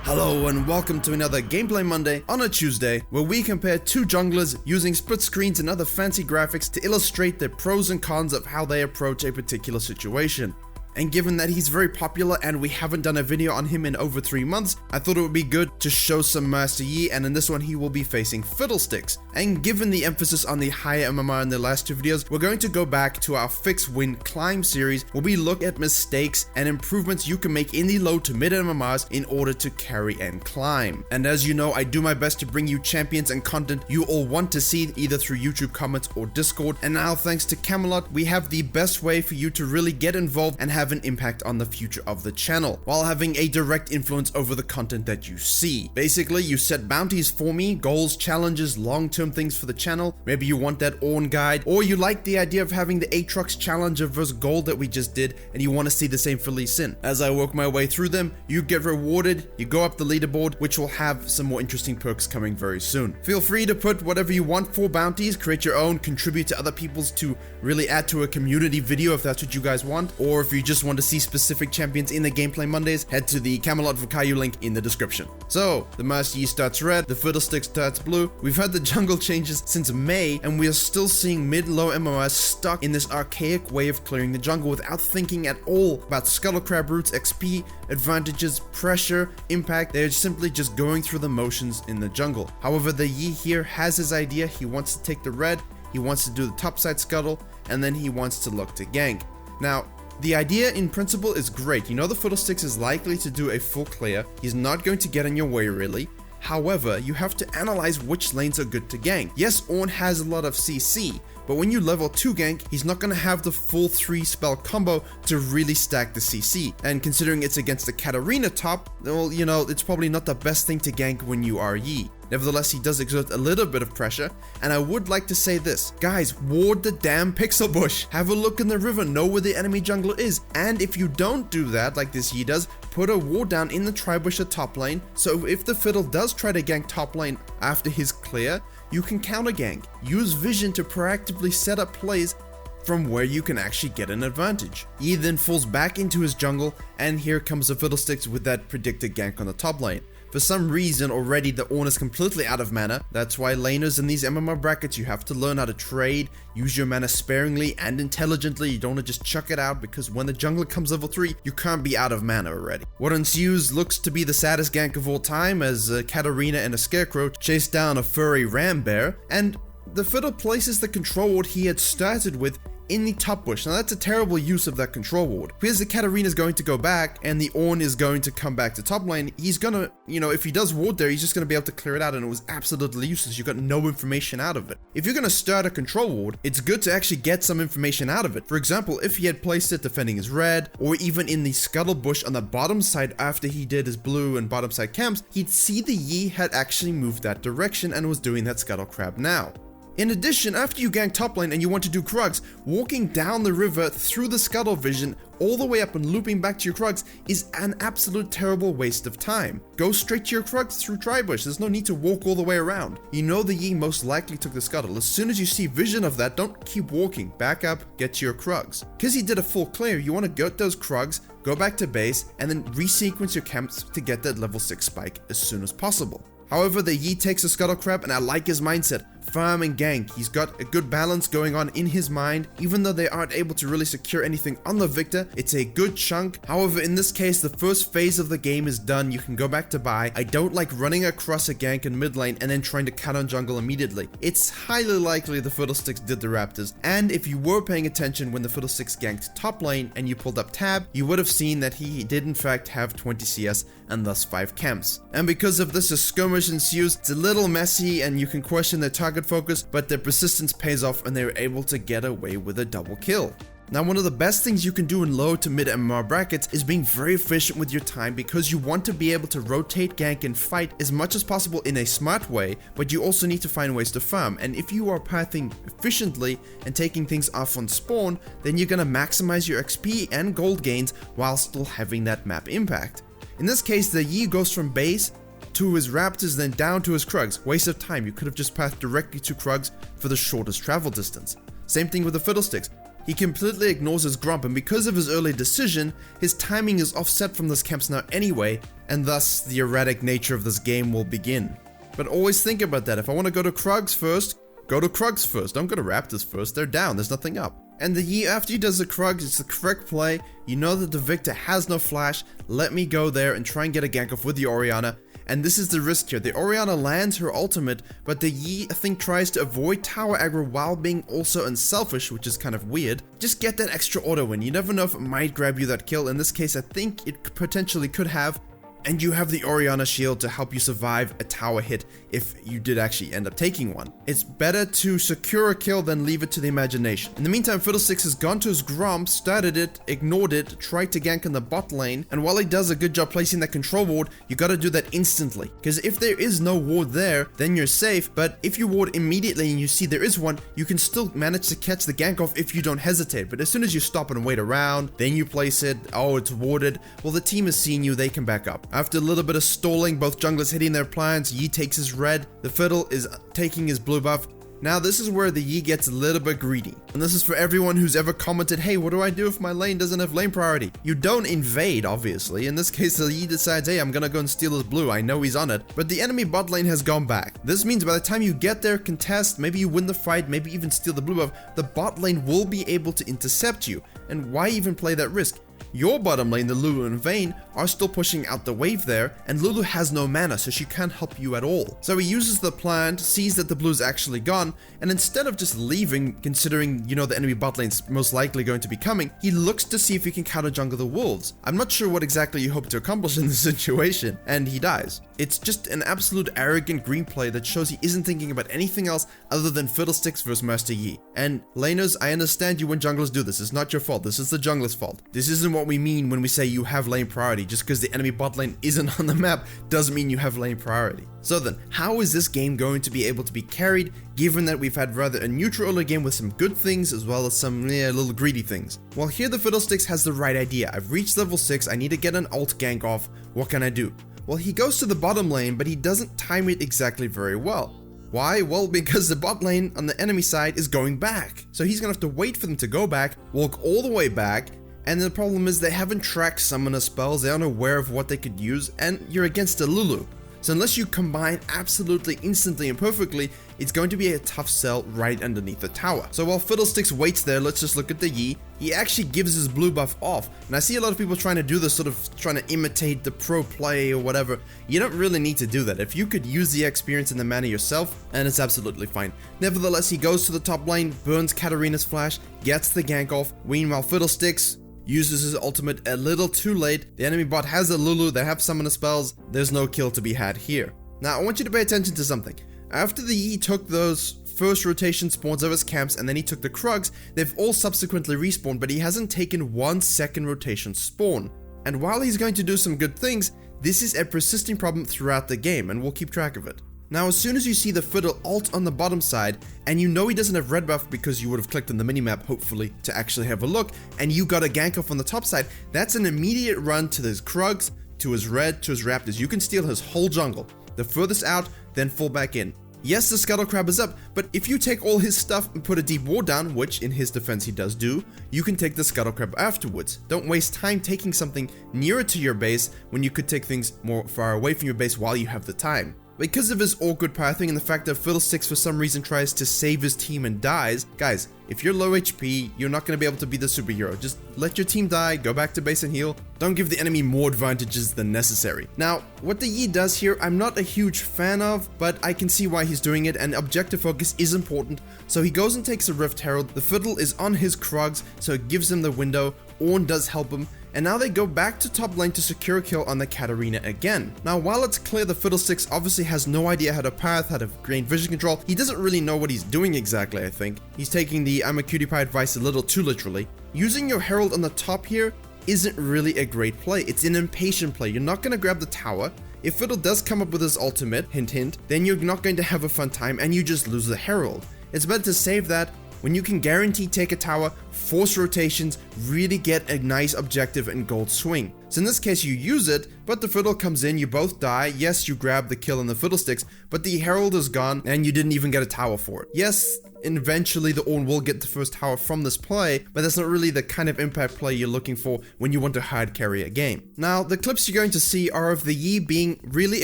Hello and welcome to another Gameplay Monday on a Tuesday, where we compare two junglers using split screens and other fancy graphics to illustrate the pros and cons of how they approach a particular situation. And given that he's very popular and we haven't done a video on him in over 3 months, I thought it would be good to show some Master Yi, and in this one he will be facing Fiddlesticks. And given the emphasis on the higher MMR in the last two videos, we're going to go back to our fix win climb series where we look at mistakes and improvements you can make in the low to mid MMRs in order to carry and climb. And as you know, I do my best to bring you champions and content you all want to see either through YouTube comments or Discord, and now thanks to Camelot we have the best way for you to really get involved and have an impact on the future of the channel, while having a direct influence over the content that you see. Basically, you set bounties for me, goals, challenges, long-term things for the channel. Maybe you want that Orn guide, or you like the idea of having the Aatrox Challenger vs Gold that we just did, and you want to see the same for Lee Sin. As I work my way through them, you get rewarded, you go up the leaderboard, which will have some more interesting perks coming very soon. Feel free to put whatever you want for bounties, create your own, contribute to other people's to really add to a community video if that's what you guys want, or if you just want to see specific champions in the Gameplay Mondays, head to the Camelot Virkayu link in the description. So, the Master Yi starts red, the Fiddlesticks starts blue. We've had the jungle changes since May, and we are still seeing mid-low MMRs stuck in this archaic way of clearing the jungle without thinking at all about Scuttle Crab routes, XP, advantages, pressure, impact. They're simply just going through the motions in the jungle. However, the Yi here has his idea. He wants to take the red, he wants to do the topside scuttle, and then he wants to look to gank. Now, the idea in principle is great. You know the Fiddlesticks is likely to do a full clear. He's not going to get in your way really. However, you have to analyze which lanes are good to gank. Yes, Orn has a lot of CC, but when you level 2 gank, he's not going to have the full 3 spell combo to really stack the CC. And considering it's against the Katarina top, well, you know, it's probably not the best thing to gank when you are Yi. Nevertheless, he does exert a little bit of pressure, and I would like to say this. Guys, ward the damn pixel bush. Have a look in the river, know where the enemy jungler is, and if you don't do that, like this Yi does, put a ward down in the tri-bush at top lane, so if the Fiddle does try to gank top lane after his clear, you can counter gank. Use vision to proactively set up plays from where you can actually get an advantage. Yi then falls back into his jungle, and here comes the Fiddlesticks with that predicted gank on the top lane. For some reason already the Orn is completely out of mana. That's why laners in these MMR brackets, you have to learn how to trade, use your mana sparingly and intelligently. You don't want to just chuck it out, because when the jungler comes level 3, you can't be out of mana already. What ensues looks to be the saddest gank of all time, as Katarina and a Scarecrow chase down a furry ram bear, and the Fiddle places the control ward he had started with in the top bush. Now that's a terrible use of that control ward. Because the Katarina is going to go back and the Orn is going to come back to top lane, he's gonna, you know, if he does ward there, he's just gonna be able to clear it out, and it was absolutely useless. You got no information out of it. If you're gonna start a control ward, it's good to actually get some information out of it. For example, if he had placed it defending his red, or even in the scuttle bush on the bottom side after he did his blue and bottom side camps, he'd see the Yi had actually moved that direction and was doing that scuttle crab now. In addition, after you gank top lane and you want to do Krugs, walking down the river through the scuttle vision all the way up and looping back to your Krugs is an absolute terrible waste of time. Go straight to your Krugs through Tribush. There's no need to walk all the way around. You know the Yi most likely took the scuttle. As soon as you see vision of that, don't keep walking. Back up, get to your Krugs. Because he did a full clear, you want to get those Krugs, go back to base, and then resequence your camps to get that level 6 spike as soon as possible. However, the Yi takes a scuttle crab, and I like his mindset. Farm and gank. He's got a good balance going on in his mind. Even though they aren't able to really secure anything on the Victor, it's a good chunk. However, in this case, the first phase of the game is done. You can go back to buy. I don't like running across a gank in mid lane and then trying to cut on jungle immediately. It's highly likely the Fiddlesticks did the Raptors, and if you were paying attention when the Fiddlesticks ganked top lane and you pulled up tab, you would have seen that he did in fact have 20 CS and thus 5 camps. And because of this, a skirmish ensues. It's a little messy and you can question their target focus, but their persistence pays off and they were able to get away with a double kill. Now, one of the best things you can do in low to mid MMR brackets is being very efficient with your time, because you want to be able to rotate, gank, and fight as much as possible in a smart way, but you also need to find ways to farm. And if you are pathing efficiently and taking things off on spawn, then you're going to maximize your XP and gold gains while still having that map impact. In this case, the Yi goes from base to his Raptors, then down to his Krugs. Waste of time. You could have just pathed directly to Krugs for the shortest travel distance. Same thing with the Fiddlesticks. he completely ignores his grump, and because of his early decision, his timing is offset from this camp's now anyway, and thus the erratic nature of this game will begin. But always think about that. If I want to go to Krugs first, go to Krugs first. Don't go to Raptors first. They're down. There's nothing up. And the Yi, after he does the Krugs, it's the correct play. You know that the Victor has no flash. Let me go there and try and get a gank off with the Orianna. And this is the risk here. The Orianna lands her ultimate, but the Yi, I think, tries to avoid tower aggro while being also unselfish, which is kind of weird. Just get that extra auto win. You never know if it might grab you that kill. In this case, I think it potentially could have. And you have the Orianna shield to help you survive a tower hit if you did actually end up taking one. It's better to secure a kill than leave it to the imagination. In the meantime, Fiddlesticks has gone to his Gromp, started it, ignored it, tried to gank in the bot lane, and while he does a good job placing that control ward, you gotta do that instantly. Because if there is no ward there, then you're safe, but if you ward immediately and you see there is one, you can still manage to catch the gank off if you don't hesitate. But as soon as you stop and wait around, then you place it, oh, it's warded, well, the team has seen you, they can back up. After a little bit of stalling, both junglers hitting their plans, Yi takes his red, the Fiddle is taking his blue buff. Now this is where the Yi gets a little bit greedy. And this is for everyone who's ever commented, hey, what do I do if my lane doesn't have lane priority? You don't invade, obviously. In this case, the Yi decides, hey, I'm gonna go and steal his blue. I know he's on it. But the enemy bot lane has gone back. This means by the time you get there, contest, maybe you win the fight, maybe even steal the blue buff, the bot lane will be able to intercept you. And why even play that risk? Your bottom lane, the Lulu and Vayne, are still pushing out the wave there, and Lulu has no mana, so she can't help you at all. So he uses the plant, sees that the blue's actually gone, and instead of just leaving, considering, you know, the enemy bot lane's most likely going to be coming, he looks to see if he can counter jungle the wolves. I'm not sure what exactly you hope to accomplish in this situation, and he dies. It's just an absolute arrogant green play that shows he isn't thinking about anything else other than Fiddlesticks versus Master Yi. And laners, I understand you when junglers do this. It's not your fault. This is the jungler's fault. This isn't what we mean when we say you have lane priority. Just because the enemy bot lane isn't on the map doesn't mean you have lane priority. So then, how is this game going to be able to be carried, given that we've had rather a neutral early game with some good things as well as some little greedy things? Well, here the Fiddlesticks has the right idea. I've reached level 6, I need to get an ult gank off. What can I do? Well, he goes to the bottom lane, but he doesn't time it exactly very well. Why? Well, because the bot lane on the enemy side is going back. So he's gonna have to wait for them to go back, walk all the way back, and the problem is they haven't tracked summoner spells, they aren't aware of what they could use, and you're against a Lulu. So unless you combine absolutely instantly and perfectly, it's going to be a tough sell right underneath the tower. So while Fiddlesticks waits there, let's just look at the Yi. He actually gives his blue buff off. And I see a lot of people trying to do this, sort of trying to imitate the pro play or whatever. You don't really need to do that. If you could use the experience and the mana yourself, and it's absolutely fine. Nevertheless, he goes to the top lane, burns Katarina's flash, gets the gank off. Meanwhile, Fiddlesticks uses his ultimate a little too late. The enemy bot has a Lulu, they have summoner spells, there's no kill to be had here. Now I want you to pay attention to something. After the Yi took those first rotation spawns of his camps and then he took the Krugs, they've all subsequently respawned, but he hasn't taken one second rotation spawn. And while he's going to do some good things, this is a persisting problem throughout the game, and we'll keep track of it. Now, as soon as you see the Fiddle ult on the bottom side, and you know he doesn't have red buff because you would have clicked on the minimap, hopefully, to actually have a look, and you got a gank off on the top side, that's an immediate run to his Krugs, to his red, to his Raptors. You can steal his whole jungle. The furthest out, then fall back in. Yes, the Scuttle Crab is up, but if you take all his stuff and put a deep ward down, which in his defense he does do, you can take the Scuttle Crab afterwards. Don't waste time taking something nearer to your base when you could take things more far away from your base while you have the time. Because of his awkward pathing and the fact that Fiddlesticks for some reason tries to save his team and dies, guys, if you're low HP, you're not going to be able to be the superhero. Just let your team die, go back to base and heal. Don't give the enemy more advantages than necessary. Now, what the Yi does here, I'm not a huge fan of, but I can see why he's doing it, and objective focus is important. So he goes and takes a Rift Herald. The Fiddle is on his Krugs, so it gives him the window. Ornn does help him. And now they go back to top lane to secure a kill on the Katarina again. Now, while it's clear the Fiddlesticks obviously has no idea how to path, how to gain vision control, he doesn't really know what he's doing exactly, I think. He's taking the I'm a cutie pie advice a little too literally. Using your Herald on the top here isn't really a great play. It's an impatient play. You're not going to grab the tower. If Fiddle does come up with his ultimate, hint hint, then you're not going to have a fun time and you just lose the Herald. It's better to save that when you can guarantee take a tower, force rotations, really get a nice objective and gold swing. So in this case you use it, but the Fiddle comes in, you both die. Yes, you grab the kill on the Fiddlesticks, but the Herald is gone and you didn't even get a tower for it. Yes, eventually the Ornn will get the first tower from this play, but that's not really the kind of impact play you're looking for when you want to hard carry a game. Now, the clips you're going to see are of the Yi being really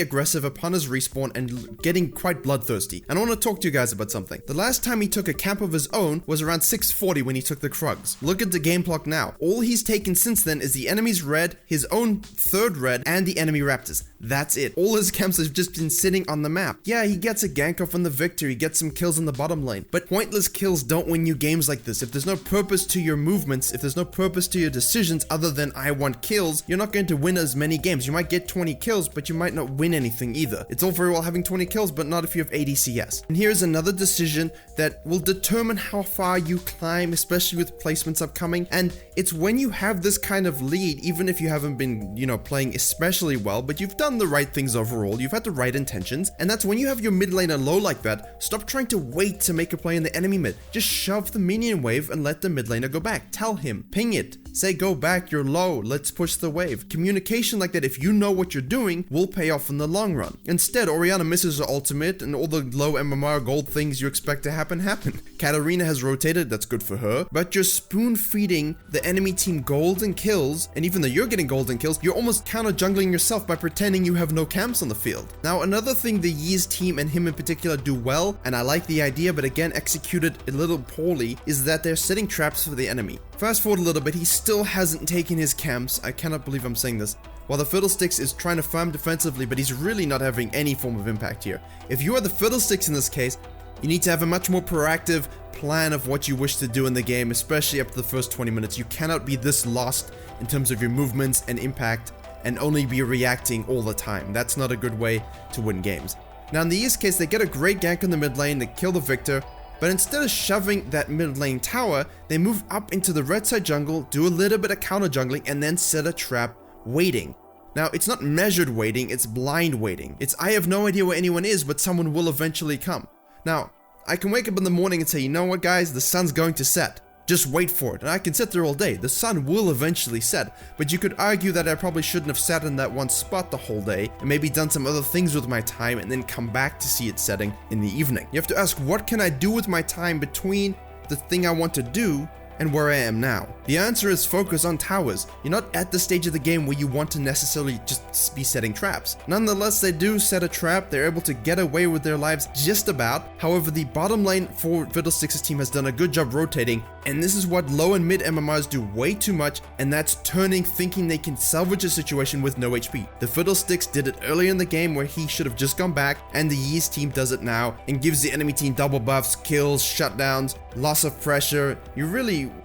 aggressive upon his respawn and getting quite bloodthirsty. And I want to talk to you guys about something. The last time he took a camp of his own was around 640 when he took the Krugs. Look at the game clock now. All he's taken since then is the enemy's red, his own third red, and the enemy raptors. That's it. All his camps have just been sitting on the map. Yeah, he gets a gank off on the victor, he gets some kills in the bottom lane, but pointless kills don't win you games like this. If there's no purpose to your movements, if there's no purpose to your decisions other than I want kills, you're not going to win as many games. You might get 20 kills, but you might not win anything either. It's all very well having 20 kills, but not if you have 80 CS. And here's another decision that will determine how far you climb, especially with placements upcoming. And it's when you have this kind of lead, even if you haven't been, playing especially well, but you've done the right things overall, you've had the right intentions, and that's when you have your mid laner low like that, stop trying to wait to make a play in the enemy mid. Just shove the minion wave and let the mid laner go back. Tell him, ping it, say go back, you're low, let's push the wave. Communication like that, if you know what you're doing, will pay off in the long run. Instead, Orianna misses her ultimate and all the low MMR gold things you expect to happen. Katarina has rotated, that's good for her, but you're spoon feeding the enemy team golden kills, and even though you're getting golden kills, you're almost counter jungling yourself by pretending you have no camps on the field. Now, another thing the Yi's team and him in particular do well, and I like the idea but again executed a little poorly, is that they're setting traps for the enemy. Fast forward a little bit, he still hasn't taken his camps. I cannot believe I'm saying this. While the Fiddlesticks is trying to farm defensively, but he's really not having any form of impact here. If you are the Fiddlesticks in this case, you need to have a much more proactive plan of what you wish to do in the game, especially up to the first 20 minutes. You cannot be this lost in terms of your movements and impact and only be reacting all the time. That's not a good way to win games. Now in the East case, they get a great gank in the mid lane to kill the victor, but instead of shoving that mid lane tower, they move up into the red side jungle, do a little bit of counter jungling, and then set a trap waiting. Now, it's not measured waiting, it's blind waiting. It's I have no idea where anyone is, but someone will eventually come. Now, I can wake up in the morning and say, you know what guys, the sun's going to set. Just wait for it. And I can sit there all day. The sun will eventually set. But you could argue that I probably shouldn't have sat in that one spot the whole day and maybe done some other things with my time and then come back to see it setting in the evening. You have to ask, what can I do with my time between the thing I want to do and where I am now? The answer is focus on towers. You're not at the stage of the game where you want to necessarily just be setting traps. Nonetheless, they do set a trap. They're able to get away with their lives just about. However, the bottom lane for Fiddlesticks' team has done a good job rotating, and this is what low and mid MMRs do way too much, and that's turning, thinking they can salvage a situation with no HP. The Fiddlesticks did it earlier in the game where he should have just gone back, and the Yi's team does it now and gives the enemy team double buffs, kills, shutdowns, loss of pressure.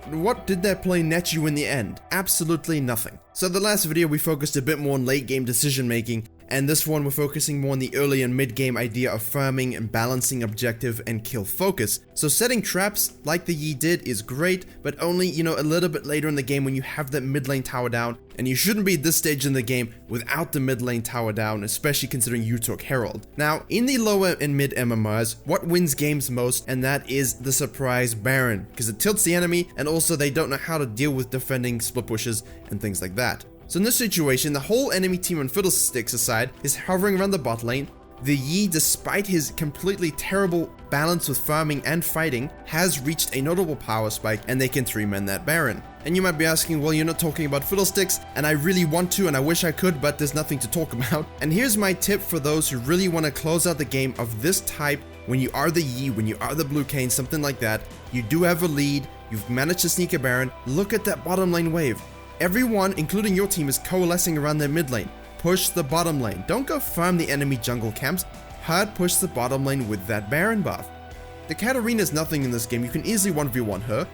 What did that play net you in the end? Absolutely nothing. So the last video we focused a bit more on late game decision making, and this one we're focusing more on the early and mid game idea of farming and balancing objective and kill focus. So setting traps like the Yi did is great, but only, a little bit later in the game when you have that mid lane tower down, and you shouldn't be at this stage in the game without the mid lane tower down, especially considering you took Herald. Now, in the lower and mid MMRs, what wins games most, and that is the surprise Baron, because it tilts the enemy, and also they don't know how to deal with defending split pushes and things like that. So in this situation, the whole enemy team on Fiddlesticks aside is hovering around the bot lane. The Yi, despite his completely terrible balance with farming and fighting, has reached a notable power spike, and they can 3-man that Baron. And you might be asking, well, you're not talking about Fiddlesticks, and I really want to, and I wish I could, but there's nothing to talk about. And here's my tip for those who really want to close out the game of this type. When you are the Yi, when you are the Blue Cane, something like that, you do have a lead, you've managed to sneak a Baron, look at that bottom lane wave. Everyone, including your team, is coalescing around their mid lane. Push the bottom lane. Don't go farm the enemy jungle camps. Hard push the bottom lane with that Baron buff. The Katarina is nothing in this game. You can easily 1v1 her.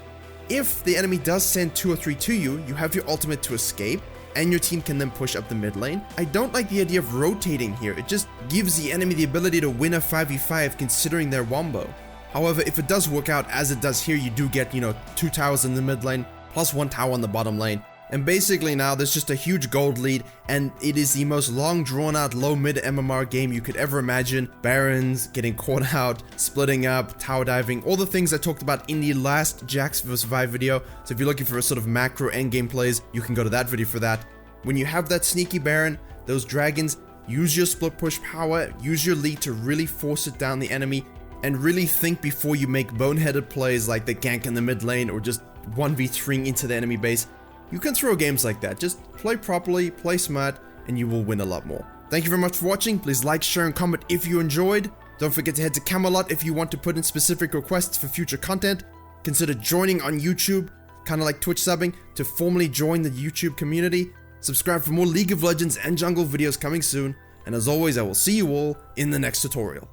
If the enemy does send 2 or 3 to you, you have your ultimate to escape, and your team can then push up the mid lane. I don't like the idea of rotating here. It just gives the enemy the ability to win a 5v5 considering their wombo. However, if it does work out as it does here, you do get, 2 towers in the mid lane, plus 1 tower on the bottom lane. And basically now there's just a huge gold lead, and it is the most long drawn out low mid MMR game you could ever imagine. Barons, getting caught out, splitting up, tower diving, all the things I talked about in the last Jax vs Vi video. So if you're looking for a sort of macro endgame plays, you can go to that video for that. When you have that sneaky Baron, those dragons, use your split push power, use your lead to really force it down the enemy. and really think before you make boneheaded plays like the gank in the mid lane or just 1v3ing into the enemy base. You can throw games like that. Just play properly, play smart, and you will win a lot more. Thank you very much for watching. Please like, share, and comment if you enjoyed. Don't forget to head to Camelot if you want to put in specific requests for future content. Consider joining on YouTube, kind of like Twitch subbing, to formally join the YouTube community. Subscribe for more League of Legends and jungle videos coming soon. And as always, I will see you all in the next tutorial.